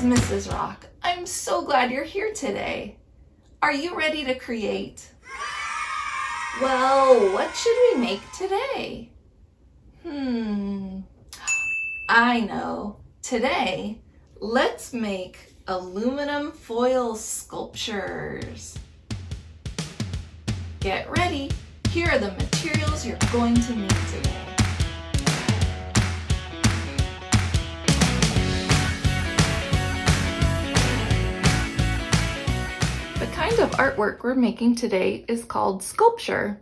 Mrs. Rock. I'm so glad you're here today. Are you ready to create? Well, what should we make today? I know. Today, let's make aluminum foil sculptures. Get ready. Here are the materials you're going to need today. The kind of artwork we're making today is called sculpture.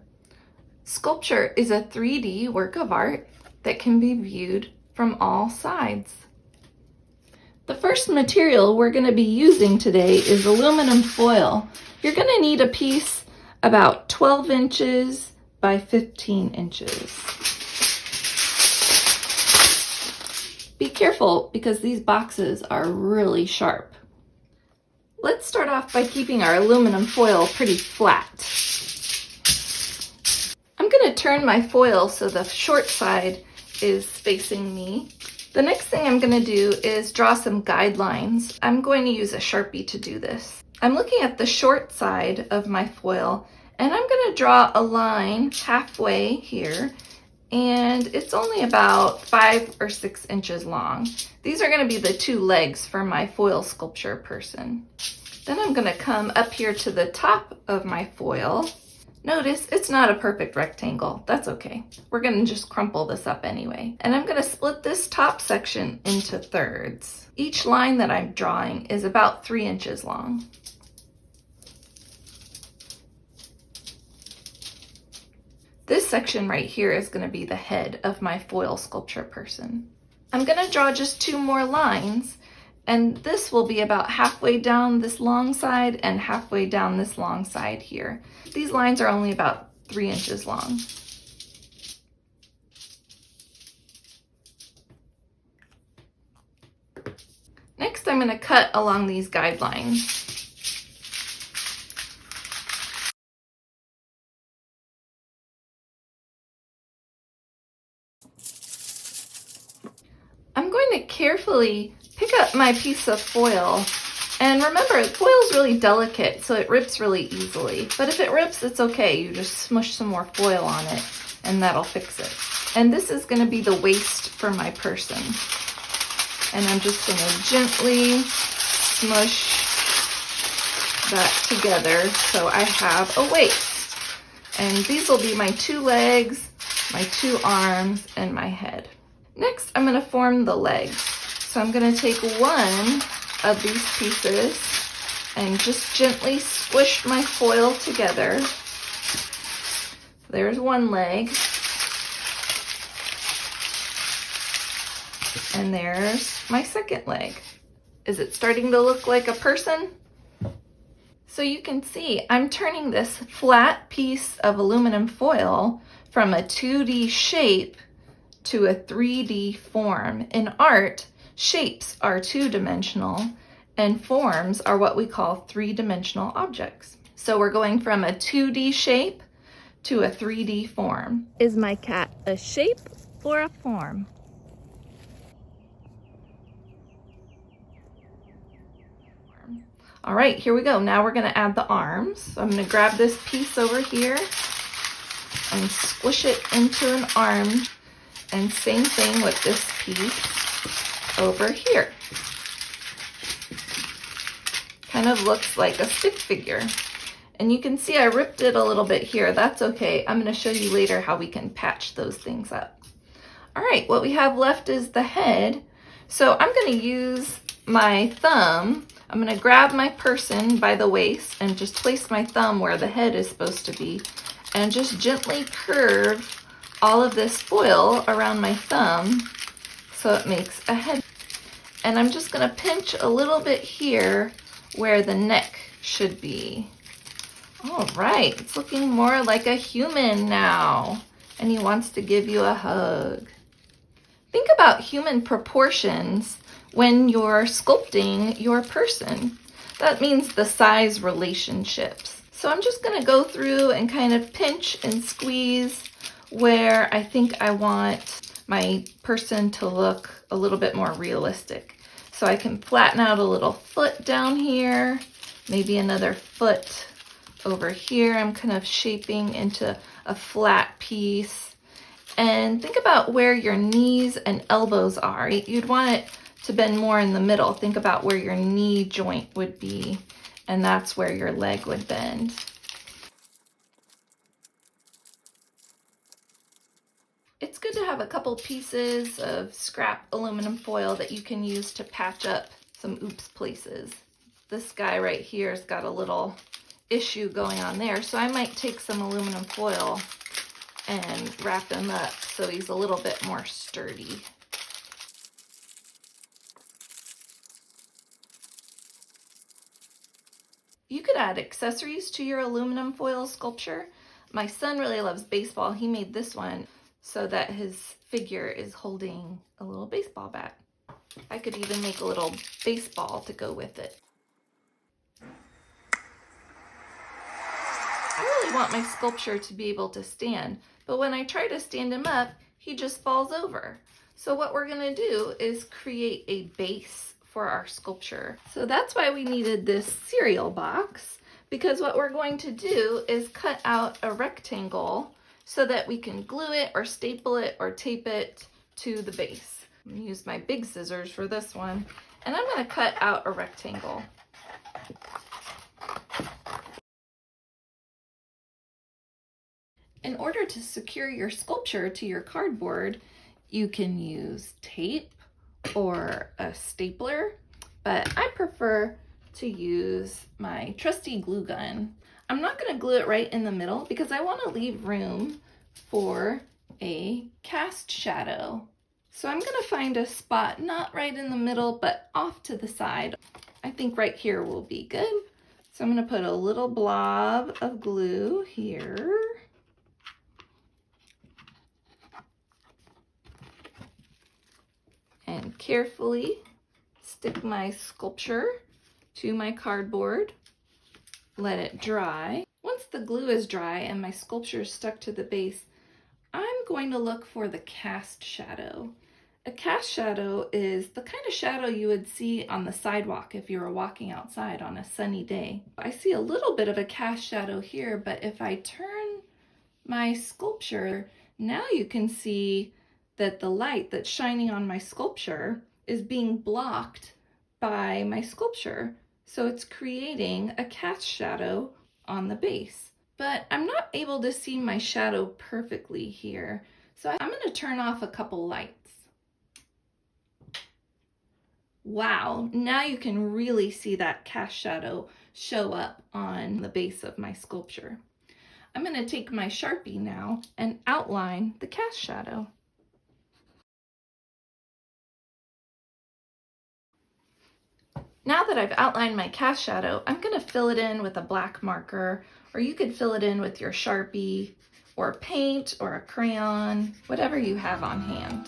Sculpture is a 3D work of art that can be viewed from all sides. The first material we're going to be using today is aluminum foil. You're going to need a piece about 12 inches by 15 inches. Be careful because these boxes are really sharp. Let's start off by keeping our aluminum foil pretty flat. I'm going to turn my foil so the short side is facing me. The next thing I'm going to do is draw some guidelines. I'm going to use a Sharpie to do this. I'm looking at the short side of my foil and I'm going to draw a line halfway here, and it's only about 5 or 6 inches long. These are going to be the 2 legs for my foil sculpture person. Then I'm going to come up here to the top of my foil. Notice it's not a perfect rectangle. That's okay. We're going to just crumple this up anyway. And I'm going to split this top section into thirds. Each line that I'm drawing is about 3 inches long. This section right here is going to be the head of my foil sculpture person. I'm going to draw just 2 more lines, and this will be about halfway down this long side and halfway down this long side here. These lines are only about 3 inches long. Next, I'm going to cut along these guidelines. I'm going to carefully pick up my piece of foil, and remember, foil is really delicate, so it rips really easily. But if it rips, it's okay. You just smush some more foil on it, and that'll fix it. And this is going to be the waist for my person. And I'm just going to gently smush that together so I have a waist. And these will be my 2 legs, my 2 arms, and my head. Next, I'm going to form the legs. So I'm going to take one of these pieces and just gently squish my foil together. There's one leg. And there's my second leg. Is it starting to look like a person? So you can see I'm turning this flat piece of aluminum foil from a 2D shape to a 3D form. In art, shapes are 2-dimensional and forms are what we call 3-dimensional objects. So we're going from a 2D shape to a 3D form. Is my cat a shape or a form? All right, here we go. Now we're going to add the arms. So I'm going to grab this piece over here and squish it into an arm. And same thing with this piece over here. Kind of looks like a stick figure. And you can see I ripped it a little bit here. That's okay. I'm going to show you later how we can patch those things up. All right, what we have left is the head. So I'm going to use my thumb. I'm going to grab my person by the waist and just place my thumb where the head is supposed to be and just gently curve all of this foil around my thumb so it makes a head. And I'm just going to pinch a little bit here where the neck should be. All right, it's looking more like a human now, and he wants to give you a hug. Think about human proportions when you're sculpting your person. That means the size relationships. So I'm just going to go through and kind of pinch and squeeze where I think I want my person to look a little bit more realistic. So I can flatten out a little foot down here, maybe another foot over here. I'm kind of shaping into a flat piece. And think about where your knees and elbows are. You'd want it to bend more in the middle. Think about where your knee joint would be, and that's where your leg would bend. It's good to have a couple pieces of scrap aluminum foil that you can use to patch up some oops places. This guy right here has got a little issue going on there, so I might take some aluminum foil and wrap him up so he's a little bit more sturdy. You could add accessories to your aluminum foil sculpture. My son really loves baseball. He made this one so that his figure is holding a little baseball bat. I could even make a little baseball to go with it. I really want my sculpture to be able to stand, but when I try to stand him up, he just falls over. So what we're gonna do is create a base for our sculpture. So that's why we needed this cereal box, because what we're going to do is cut out a rectangle so that we can glue it or staple it or tape it to the base. I'm gonna use my big scissors for this one, and I'm gonna cut out a rectangle. In order to secure your sculpture to your cardboard, you can use tape or a stapler, but I prefer to use my trusty glue gun. I'm not going to glue it right in the middle because I want to leave room for a cast shadow. So I'm going to find a spot not right in the middle, but off to the side. I think right here will be good. So I'm going to put a little blob of glue here. And carefully stick my sculpture to my cardboard. Let it dry. Once the glue is dry and my sculpture is stuck to the base, I'm going to look for the cast shadow. A cast shadow is the kind of shadow you would see on the sidewalk if you were walking outside on a sunny day. I see a little bit of a cast shadow here, but if I turn my sculpture, now you can see that the light that's shining on my sculpture is being blocked by my sculpture. So it's creating a cast shadow on the base. But I'm not able to see my shadow perfectly here. So I'm going to turn off a couple lights. Wow, now you can really see that cast shadow show up on the base of my sculpture. I'm going to take my Sharpie now and outline the cast shadow. Now that I've outlined my cast shadow, I'm going to fill it in with a black marker, or you could fill it in with your Sharpie or paint or a crayon, whatever you have on hand.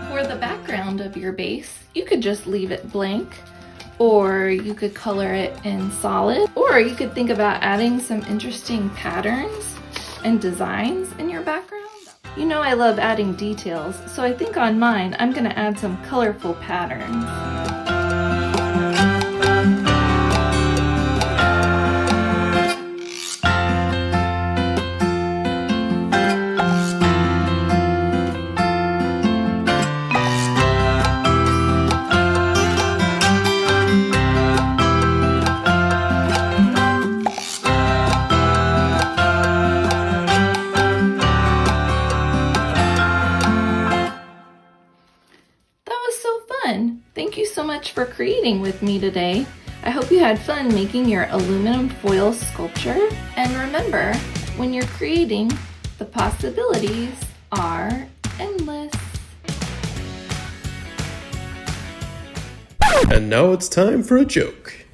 For the background of your base, you could just leave it blank, or you could color it in solid, or you could think about adding some interesting patterns and designs in your background. You know I love adding details, so I think on mine I'm going to add some colorful patterns. Thank you so much for creating with me today. I hope you had fun making your aluminum foil sculpture. And remember, when you're creating, the possibilities are endless. And now it's time for a joke.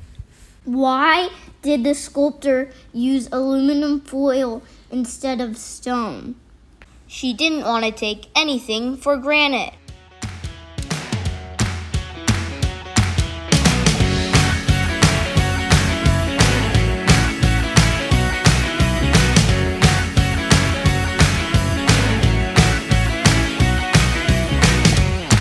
Why did the sculptor use aluminum foil instead of stone? She didn't want to take anything for granted.